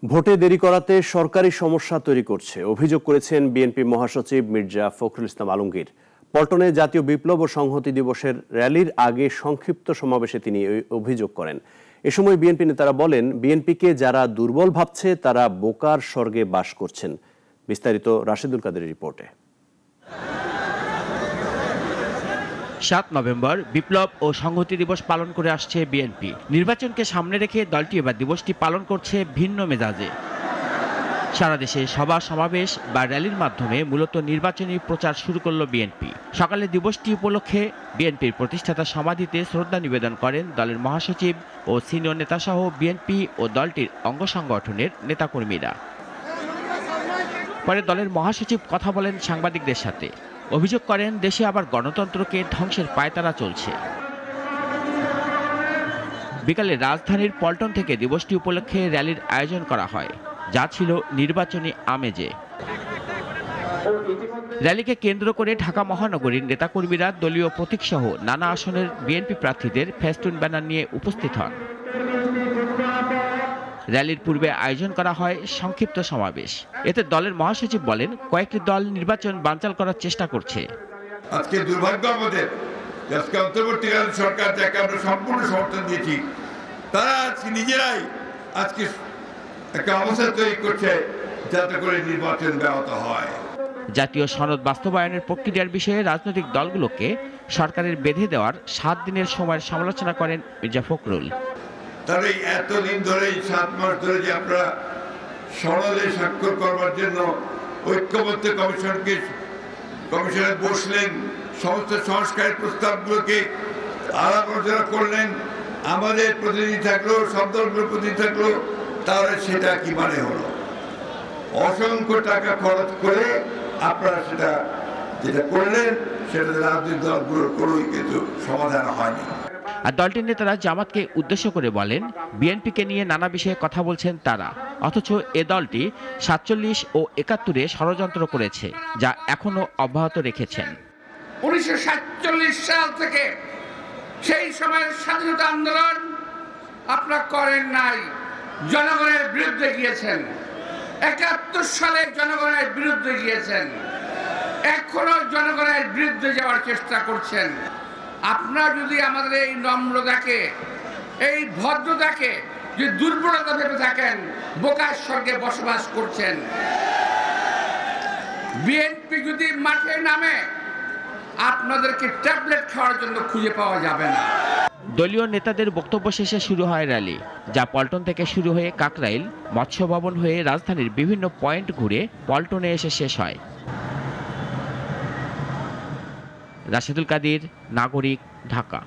ভোটে দেরি করাতে সরকারি সমস্যা তৈরি করছে অভিযোগ করেছেন বিএনপি মহাসচিব মির্জা ফখরুল ইসলাম আলমগীর। পল্টনে জাতীয় বিপ্লব ও সংহতি দিবসের র্যালির আগে সংক্ষিপ্ত সমাবেশে তিনি এই অভিযোগ করেন। এ সময় বিএনপি নেতারা বলেন, বিএনপিকে যারা দুর্বল ভাবছে তারা বোকার স্বর্গে বাস করছেন। বিস্তারিত রাশেদুল কাদেরের রিপোর্টে। ৭ নভেম্বর বিপ্লব ও সংহতি দিবস পালন করে আসছে বিএনপি। নির্বাচনকে সামনে রেখে দলটি এবার দিবসটি পালন করছে ভিন্ন মেজাজে। সারা দেশে সভা সমাবেশ বা র্যালির মাধ্যমে মূলত নির্বাচনী প্রচার শুরু করল বিএনপি। সকালে দিবসটি উপলক্ষে বিএনপির প্রতিষ্ঠাতা সমাধিতে শ্রদ্ধা নিবেদন করেন দলের মহাসচিব ও সিনিয়র নেতাসহ বিএনপি ও দলটির অঙ্গ সংগঠনের নেতাকর্মীরা। পরে দলের মহাসচিব কথা বলেন সাংবাদিকদের সাথে। অভিযোগ করেন, দেশে আবার গণতন্ত্রকে ধ্বংসের পায়তারা চলছে। বিকালে রাজধানীর পল্টন থেকে দিবসটি উপলক্ষে র্যালির আয়োজন করা হয়, যা ছিল নির্বাচনী আমেজে। র্যালিকে কেন্দ্র করে ঢাকা মহানগরীর নেতাকর্মীরা দলীয় প্রতীকসহ নানা আসনের বিএনপি প্রার্থীদের ফেস্টুন ব্যানার নিয়ে উপস্থিত হন। র্যালির পূর্বে আয়োজন করা হয় সংক্ষিপ্ত সমাবেশ। এতে দলের মহাসচিব বলেন, কয়েকটি দল নির্বাচন বানচাল করার চেষ্টা করছে। আজকে দুর্ভাগ্য আমাদের, আজকে অন্তর্বর্তীকালীন সরকার যাকে আমরা সম্পূর্ণ সমর্থন দিয়েছি, তারা আজকে নিজেরাই আজকে একটা অবস্থা তৈরি করছে যাতে করে নির্বাচন ব্যাহত হয়। জাতীয় সনদ বাস্তবায়নের প্রক্রিয়ার বিষয়ে রাজনৈতিক দলগুলোকে সরকারের বেঁধে দেওয়ার 7 দিনের সময়ের সমালোচনা করেন মির্জা ফখরুল। তাহলে এতদিন ধরে 7 মাস ধরে যে আমরা সনদে স্বাক্ষর করবার জন্য ঐক্যবদ্ধ কমিশনে বসলেন, সমস্ত সংস্কারের প্রস্তাবগুলোকে আলাপ আলোচনা করলেন, আমাদের প্রতিনিধি থাকলো, সব দলগুলোর প্রতিনিধি থাকলো, তাহলে সেটা কি মানে হলো? অসংখ্য টাকা খরচ করে আপনারা সেটা যেটা করলেন, সেটা রাজনৈতিক দলগুলোর কোনোই কিন্তু সমাধান হয়নি। আর দলটির নেতারা জামাতকে উদ্দেশ্য করে বলেন, বিএনপিকে নিয়ে নানা বিষয়ে কথা বলছেন তারা, অথচ এ দলটি 47 ও 71-এ ষড়যন্ত্র করেছে, যা এখনো অব্যাহত রেখেছেন। 1947 সাল থেকে সেই সময়ের স্বাধীনতা আন্দোলন আপনারা করেন নাই, জনগণের বিরুদ্ধে গিয়েছেন। 71 সালে জনগণের বিরুদ্ধে গিয়েছেন, এখনো জনগণের বিরুদ্ধে যাওয়ার চেষ্টা করছেন। আপনারা যদি আমাদের এই নম্রতাকে, এই ভদ্রতাকে যে দুর্বলতা ভেবে থাকেন, বোকার স্বর্গে বসবাস করছেন। বিএনপি যদি মাঠে নামে, আপনাদেরকে ট্যাবলেট খাওয়ার জন্য খুঁজে পাওয়া যাবে না। দলীয় নেতাদের বক্তব্য শেষে শুরু হয় র্যালি, যা পল্টন থেকে শুরু হয়ে কাকরাইল, মৎস্য ভবন হয়ে রাজধানীর বিভিন্ন পয়েন্ট ঘুরে পল্টনে এসে শেষ হয়। রাশেদুল কাদের, নাগরিক, ঢাকা।